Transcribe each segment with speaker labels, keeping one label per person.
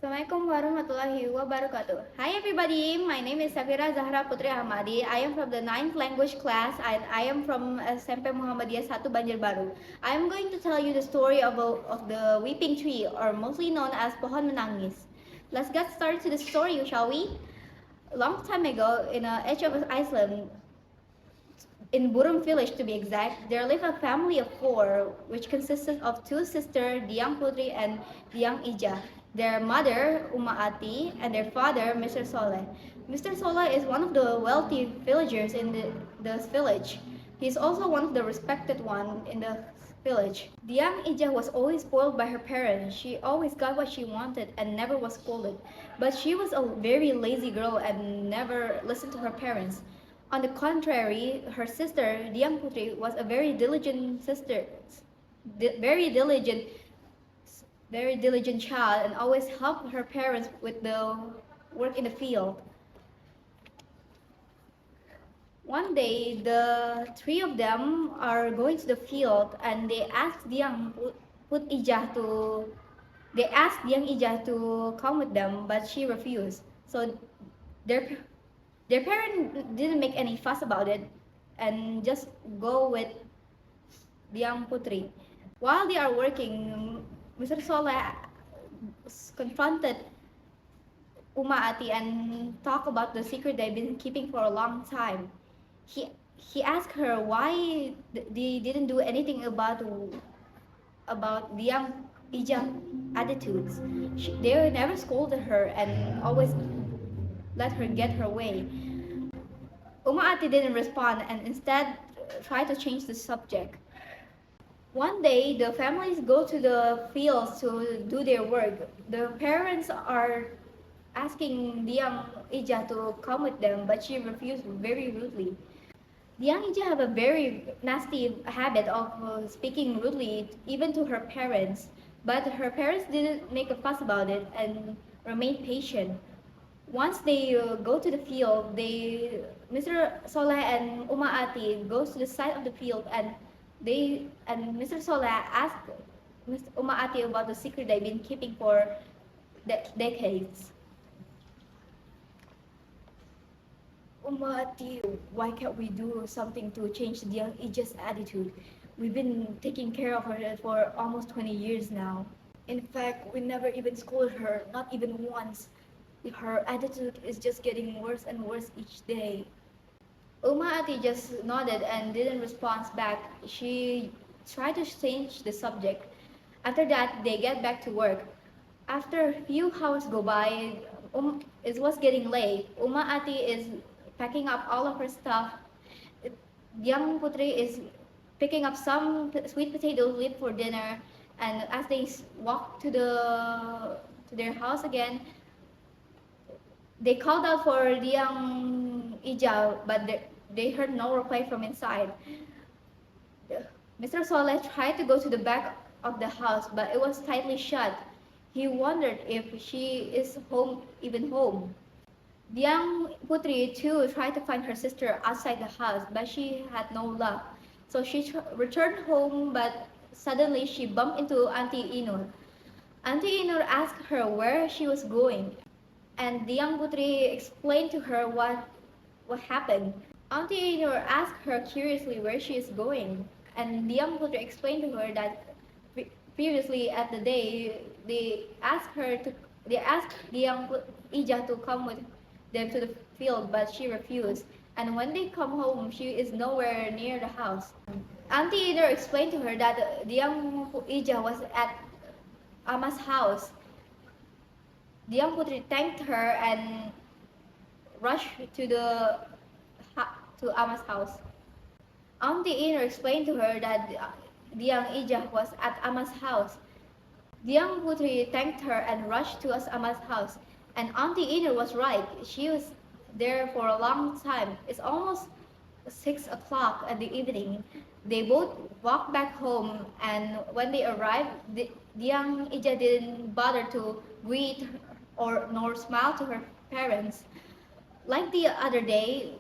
Speaker 1: Assalamualaikum warahmatullahi wabarakatuh. Hi everybody, my name is Shafira Zahra Putri. I am from the 9th language class and I am from Smp Muhammadiyyah 1 Banjarbaru. I am going to tell you the story of the weeping tree, or mostly known as POHON MENANGIS. Let's get started to the story, shall we? A long time ago, in the edge of Iceland, in Burum village to be exact, there lived a family of four, which consisted of two sisters, Diang Putri and Diang Ija, their mother, Ati, and their father, Mr. Soleh. Mr. Soleh is one of the wealthy villagers in the village. He is also one of the respected one in the village. Diang Ija was always spoiled by her parents. She always got what she wanted and never was scolded. But she was a very lazy girl and never listened to her parents. On the contrary, her sister, Diang Putri, was a very diligent sister, very diligent child, and always helped her parents with the work in the field. One day, the three of them are going to the field, and they asked Diang Ija to come with them, but she refused. So their parents didn't make any fuss about it and just go with Diang Putri. While they are working, Mr. Soleh confronted Ati and talked about the secret they've been keeping for a long time. He asked her why they didn't do anything about Diang Ija attitudes. They never scolded her and always let her get her way. Ati didn't respond and instead tried to change the subject. One day, the families go to the fields to do their work. The parents are asking Diang Ija to come with them, but she refused very rudely. Diang Ija have a very nasty habit of speaking rudely even to her parents, but her parents didn't make a fuss about it and remained patient. Once they go to the field, Mr. Soleh and Ati goes to the side of the field and Mr. Soleh asked Ati about the secret they've been keeping for decades. Ati, why can't we do something to change Diang Ija's attitude? We've been taking care of her for almost 20 years now. In fact, we never even scolded her, not even once. Her attitude is just getting worse and worse each day. Ati just nodded and didn't respond back. She tried to change the subject. After that, they get back to work. After a few hours go by, it was getting late. Ati is packing up all of her stuff. Diang Putri is picking up some sweet potatoes left for dinner. And as they walk to their house again, they called out for Diang Ija, but they heard no reply from inside. Mr. Soleh tried to go to the back of the house, but it was tightly shut. He wondered if she is even home. Diang Putri too tried to find her sister outside the house, but she had no luck. So she returned home, but suddenly she bumped into Auntie Inur. Auntie Inur asked her where she was going, and Diang Putri explained to her what happened. Auntie Inur asked her curiously where she is going, and Diang Putri explained to her that previously at the day they asked Diang Ija to come with them to the field, but she refused. And when they come home, she is nowhere near the house. Auntie Inur explained to her that Diang Ija was at Ama's house. Diang Putri thanked her and rushed to Ama's house. Auntie Inur explained to her that Diang Ija was at Ama's house. Diang Putri thanked her and rushed to Ama's house. And Auntie Inur was right. She was there for a long time. It's almost 6 o'clock in the evening. They both walked back home, and when they arrived, Diang Ija didn't bother to greet nor smile to her parents. Like the other day,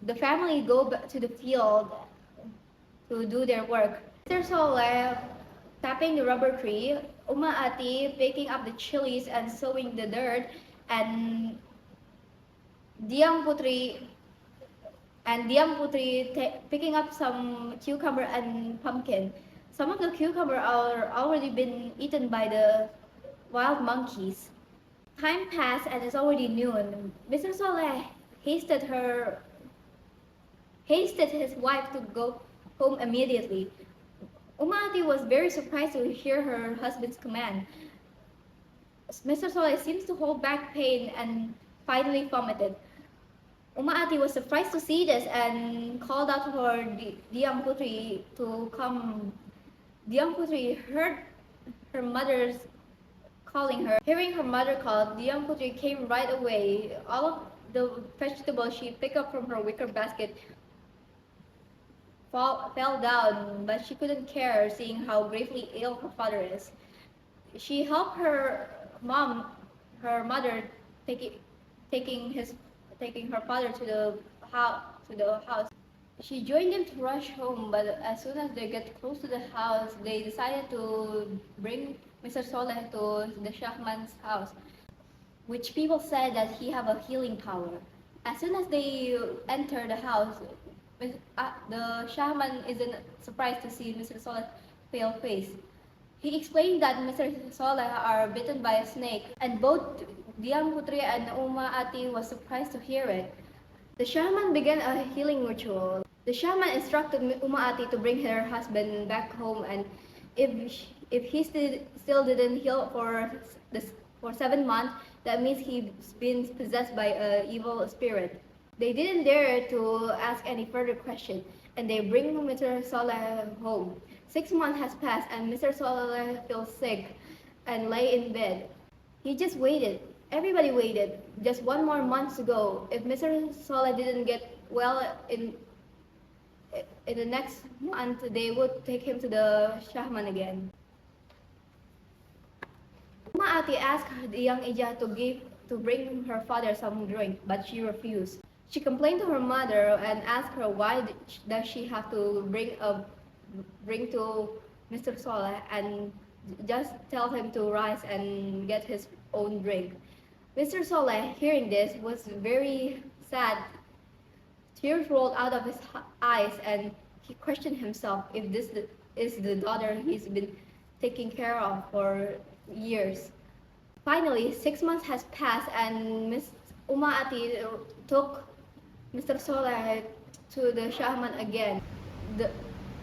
Speaker 1: the family go back to the field to do their work. Mr. Soleh tapping the rubber tree, Ati picking up the chilies and sowing the dirt, and Diang Putri picking up some cucumber and pumpkin. Some of the cucumber are already been eaten by the wild monkeys. Time passed and it's already noon. Mr. Soleh hasted his wife to go home immediately. Ati was very surprised to hear her husband's command. Mr. Soleh seems to hold back pain and finally vomited. Ati was surprised to see this and called out for Diang Putri to come. Diang Putri heard her mother's calling her. Hearing her mother call, Diang Putri came right away. All of the vegetables she picked up from her wicker basket fell down, but she couldn't care seeing how gravely ill her father is. She helped her mother, taking her father to the house. She joined them to rush home, but as soon as they get close to the house, they decided to bring Mr. Soleh to the Shahman's house, which people said that he have a healing power. As soon as they enter the house, the Shahman isn't surprised to see Mr. Soleh's pale face. He explained that Mr. Soleh are bitten by a snake, and both Diang Putri and Ati was surprised to hear it. The Shaman began a healing ritual. The Shaman instructed Ati to bring her husband back home, and if he still didn't heal for 7 months, that means he's been possessed by an evil spirit. They didn't dare to ask any further question, and they bring Mr. Soleh home. 6 months has passed, and Mr. Soleh feels sick and lay in bed. He just waited. Everybody waited. Just 1 more month to go. If Mr. Soleh didn't get well in the next month, they would take him to the Shahman again. Ati asked the young Ija to bring her father some drink, but she refused. She complained to her mother and asked her why does she have to bring to Mr. Soleh and just tell him to rise and get his own drink. Mr. Soleh, hearing this, was very sad. Tears rolled out of his eyes, and he questioned himself if this is the daughter he's been taking care of for years. Finally, 6 months has passed, and Miss Ati took Mr. Soleh to the Shahman again.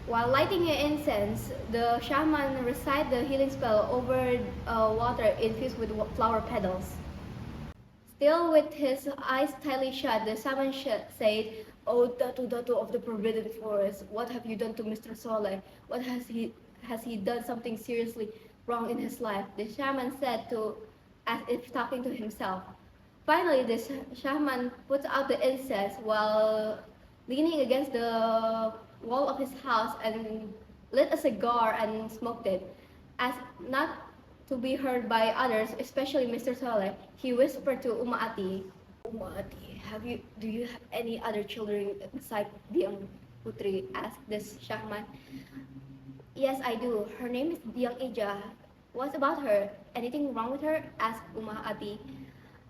Speaker 1: While lighting an incense, the Shahman recited the healing spell over water infused with flower petals. Still with his eyes tightly shut, the Shaman said, "Oh, Datu of the Forbidden Forest, what have you done to Mr. Soleh? What has he done something seriously wrong in his life?" The Shaman said as if talking to himself. Finally, the Shaman puts out the incense while leaning against the wall of his house and lit a cigar and smoked it. As not to be heard by others, especially Mr. Soleh, he whispered to Ati, "Ati, do you have any other children besides Diang Putri?" asked this Shahman. "Yes, I do. Her name is Diang Ija. What about her? Anything wrong with her?" asked Ati.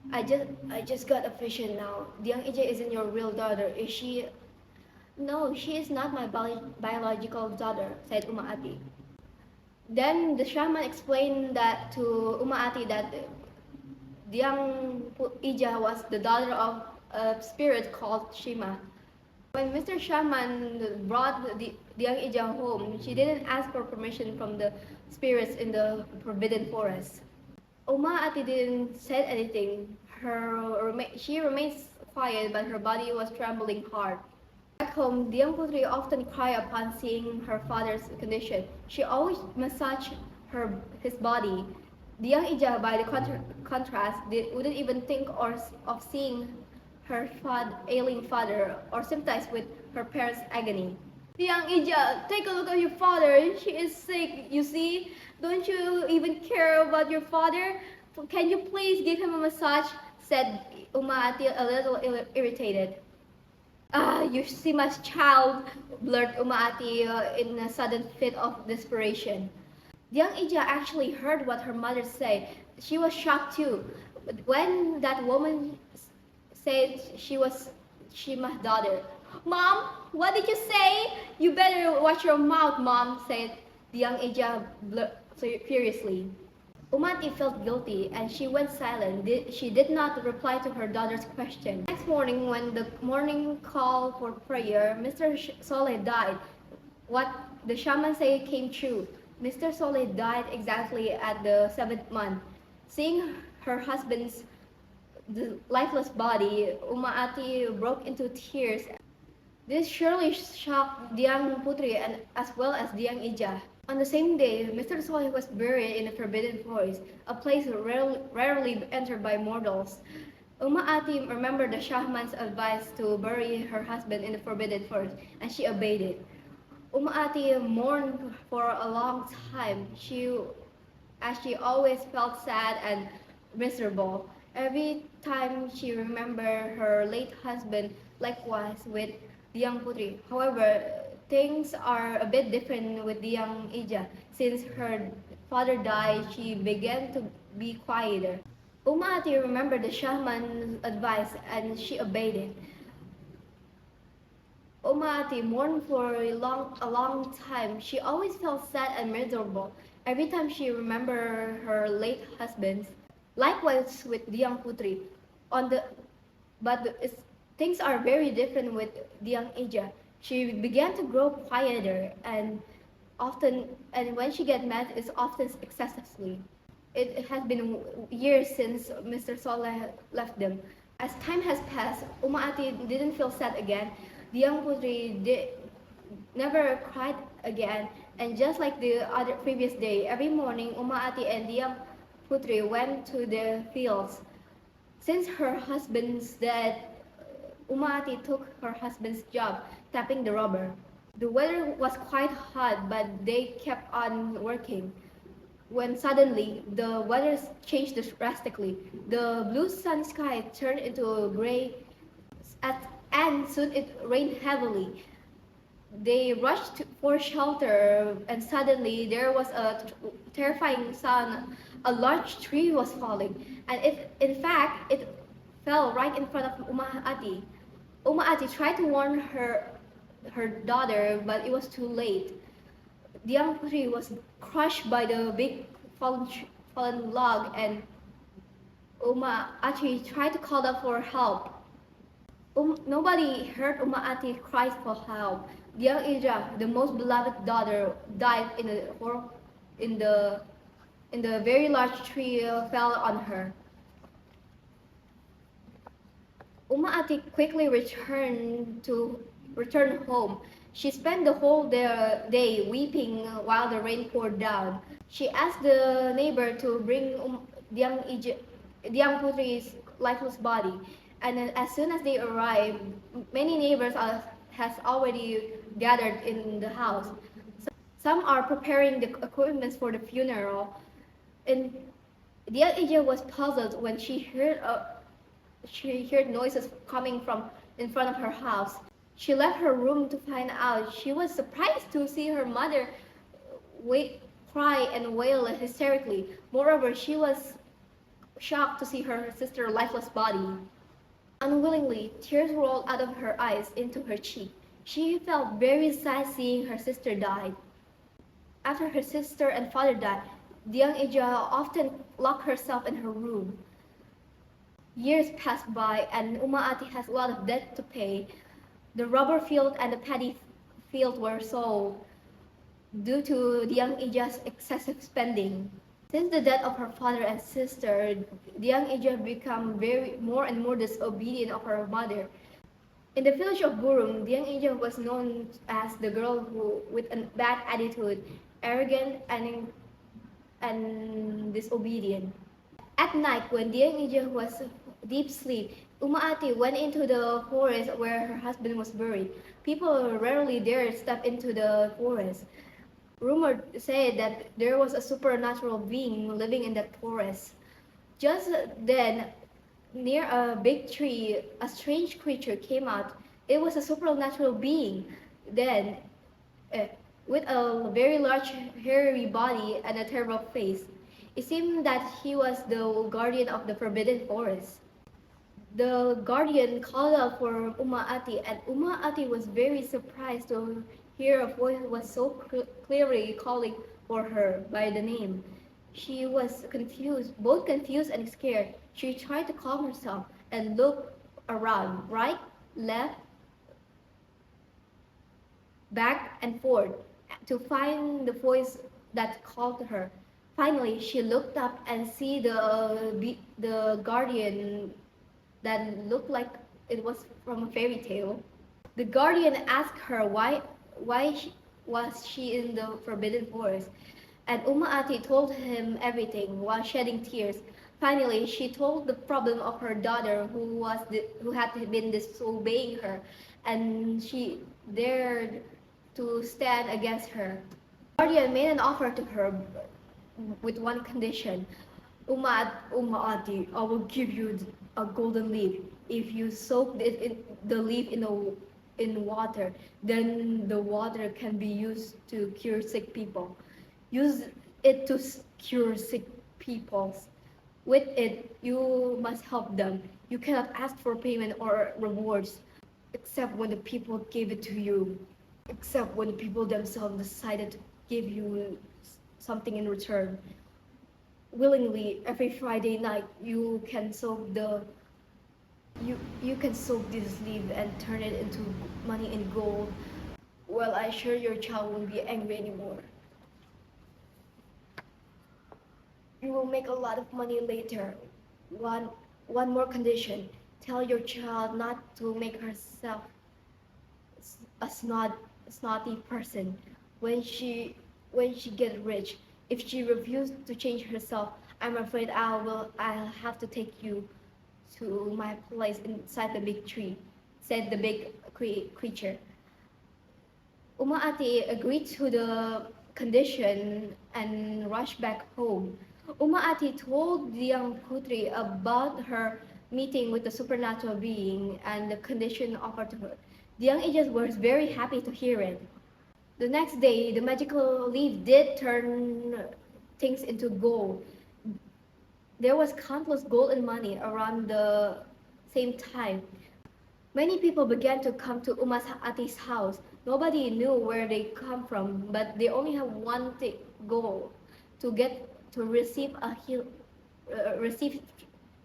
Speaker 1: I just got a vision now. Diang Ija isn't your real daughter, is she?" "No, she is not my biological daughter," said Ati. Then the Shaman explained that to Ati that Diang Ija was the daughter of a spirit called Shima. When Mr. Shaman brought Diang Ija home, she didn't ask for permission from the spirits in the Forbidden Forest. Ati didn't say anything. She remains quiet, but her body was trembling hard. Back home, Diang Putri often cried upon seeing her father's condition. She always massaged his body. Diang Ija, by the contrast, wouldn't even think of seeing her ailing father or sympathize with her parents' agony. "Diang Ija, take a look at your father. She is sick, you see. Don't you even care about your father? Can you please give him a massage?" said Ati, a little irritated. "Ah, you see my child," blurted Ati in a sudden fit of desperation. Young Ija actually heard what her mother said. She was shocked too. When that woman said she was Shima's daughter. Mom, what did you say? You better watch your mouth, Mom, said the young Ija furiously. Umati felt guilty and she went silent. She did not reply to her daughter's question. Next morning, when the morning call for prayer, Mr. Soleh died. What the shaman said came true. Mr. Soleh died exactly at the 7th month. Seeing her husband's lifeless body, Ati broke into tears. This surely shocked Diang Putri and as well as Diang Ija. On the same day, Mr. Soleh was buried in the Forbidden Forest, a place rarely entered by mortals. Ati remembered the shaman's advice to bury her husband in the Forbidden Forest, and she obeyed it. Ati mourned for a long time. As she always felt sad and miserable. Every time she remembered her late husband, likewise with the young Putri. However, things are a bit different with the young Ija. Since her father died, she began to be quieter. Ati remembered the shaman's advice and she obeyed it. Ati mourned for a long time. She always felt sad and miserable every time she remembered her late husband. Likewise with the young Putri. Things are very different with the young Ija. She began to grow quieter and when she gets mad, it's often excessively. It has been years since Mr. Soleh left them. As time has passed, Ati didn't feel sad again. The young Putri never cried again, and just like the other previous day, every morning Ati and the young Putri went to the fields. Since her husband's death, Ati took her husband's job, tapping the rubber. The weather was quite hot, but they kept on working. When suddenly the weather changed drastically, the blue sun sky turned into gray, and soon it rained heavily. They rushed for shelter, and suddenly there was a terrifying sound. A large tree was falling, and in fact, it fell right in front of Ati. Ati tried to warn her daughter, but it was too late. The young tree was crushed by the big fallen log, and Ati tried to call out for help. Nobody heard Ati cry for help. The young Ija, the most beloved daughter, died in the very large tree fell on her. Ati quickly returned home. She spent the whole day weeping while the rain poured down. She asked the neighbor to bring the young Putri's lifeless body. And as soon as they arrived, many neighbors has already gathered in the house. Some are preparing the equipment for the funeral. And the young Ija was puzzled when she heard noises coming from in front of her house. She left her room to find out. She was surprised to see her mother cry and wail hysterically. Moreover, she was shocked to see her sister's lifeless body. Unwillingly, tears rolled out of her eyes into her cheek. She felt very sad seeing her sister die. After her sister and father died, the young Ija often locked herself in her room. Years passed by and Ati has a lot of debt to pay. The rubber field and the paddy field were sold due to the young Ija's excessive spending. Since the death of her father and sister, the young Ija became more and more disobedient of her mother. In the village of Burung, the young Ija was known as the girl with a bad attitude, arrogant and disobedient. At night, when the young Ija was deep sleep, Ati went into the forest where her husband was buried. People rarely dared step into the forest. Rumor said that there was a supernatural being living in that forest. Just then, near a big tree, a strange creature came out. It was a supernatural being. Then, with a very large hairy body and a terrible face. It seemed that he was the guardian of the forbidden forest. The guardian called out for Ati, and Ati was very surprised to hear a voice was so clearly calling for her by the name. She was confused, both confused and scared. She tried to calm herself and look around, right, left, back and forth to find the voice that called to her. Finally, she looked up and see the guardian that looked like it was from a fairy tale. The guardian asked her was she in the forbidden forest, and Ati told him everything while shedding tears. Finally, she told the problem of her daughter who had been disobeying her, and she dared to stand against her. The guardian made an offer to her with one condition. Ati, I will give you a golden leaf. If you soak the leaf in water, then the water can be used to cure sick people. Use it to cure sick people. With it, you must help them. You cannot ask for payment or rewards, except when the people gave it to you. Except when the people themselves decided to give you something in return. Willingly, every Friday night, you can soak this leaf and turn it into money in gold. Well, I'm sure your child won't be angry anymore. You will make a lot of money later. One more condition. Tell your child not to make herself a snotty person when she gets rich. If she refuses to change herself, I'm afraid I'll have to take you to my place inside the big tree, said the big creature. Ati agreed to the condition and rushed back home. Ati told the young Putri about her meeting with the supernatural being and the condition offered to her. The young Ijaz was very happy to hear it. The next day, the magical leaf did turn things into gold. There was countless gold and money around the same time. Many people began to come to Ati's house. Nobody knew where they come from, but they only have one goal: to receive receive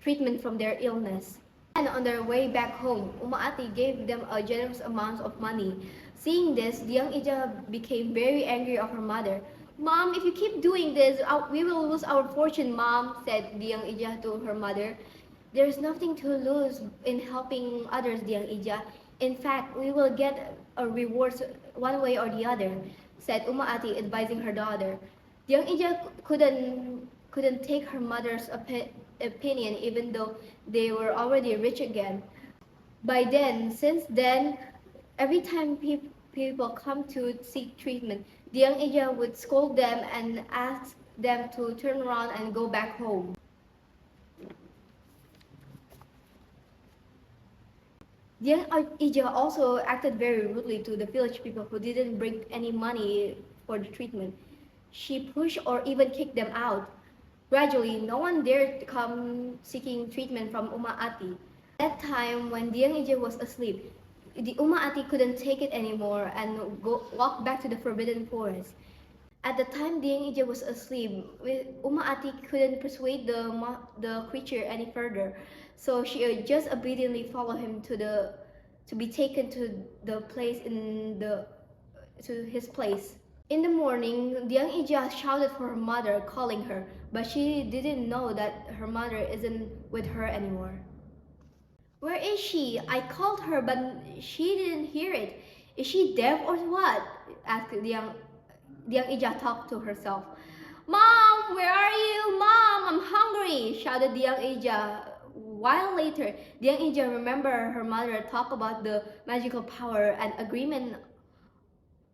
Speaker 1: treatment from their illness. And on their way back home, Ati gave them a generous amount of money. Seeing this, the young Ija became very angry of her mother. Mom, if you keep doing this, we will lose our fortune, Mom, said the young Ija to her mother. There's nothing to lose in helping others, the young Ija. In fact, we will get a reward one way or the other, said Ati, advising her daughter. The young Ija couldn't take her mother's opinion, even though they were already rich again. Since then, every time people come to seek treatment, the young Ija would scold them and ask them to turn around and go back home. The young Ija also acted very rudely to the village people who didn't bring any money for the treatment. She pushed or even kicked them out. Gradually, no one dared to come seeking treatment from Ati. At that time, when the young Ija was asleep, the Ati couldn't take it anymore and walked back to the forbidden forest. At the time the young Ija was asleep, Ati couldn't persuade the creature any further, so she just obediently followed him to be taken to his place. In the morning, the young Ija shouted for her mother, calling her, but she didn't know that her mother isn't with her anymore. Where is she? I called her, but she didn't hear it. Is she deaf or what? Asked the young Ija talked to herself. Mom, where are you? Mom, I'm hungry, shouted the young Ija. While later, the young Ija remembered her mother talked about the magical power and agreement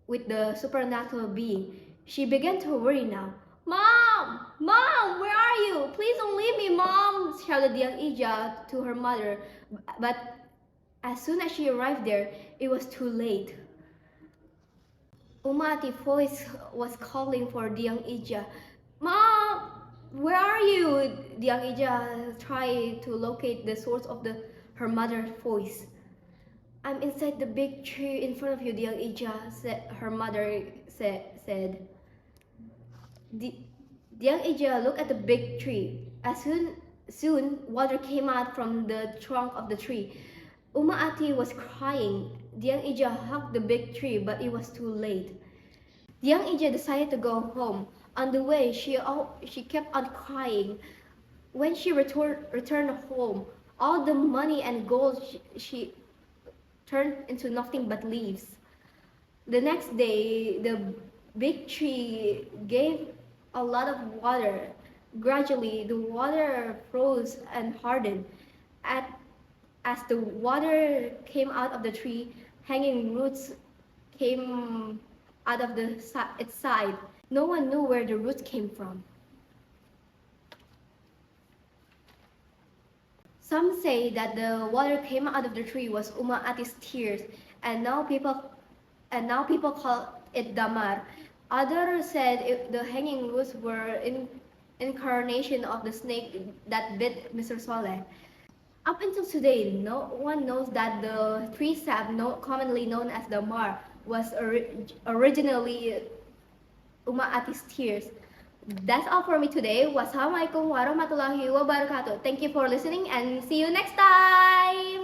Speaker 1: with the supernatural being. She began to worry now. Mom! Mom! Where are you? Please don't leave me, Mom! Shouted the young Ija to her mother. But as soon as she arrived there, it was too late. Umati's voice was calling for the young Ija. Mom, where are you? The young Ija tried to locate the source of her mother's voice. I'm inside the big tree in front of you, the young Ija, her mother said. The young Ija looked at the big tree. Soon, water came out from the trunk of the tree. Ati was crying. The young Ija hugged the big tree, but it was too late. The young Ija decided to go home. On the way, she kept on crying. When she returned home, all the money and gold she turned into nothing but leaves. The next day, the big tree gave a lot of water. Gradually, the water froze and hardened. As the water came out of the tree, hanging roots came out of its side. No one knew where the roots came from. Some say that the water came out of the tree was Ati's tears, and now people call it damar. Others said the hanging roots were incarnation of the snake that bit Mr. Soleh. Up until today, no one knows that the tree sap, commonly known as damar, was originally Ati's tears. That's all for me today. Wassalamualaikum warahmatullahi wabarakatuh. Thank you for listening and see you next time.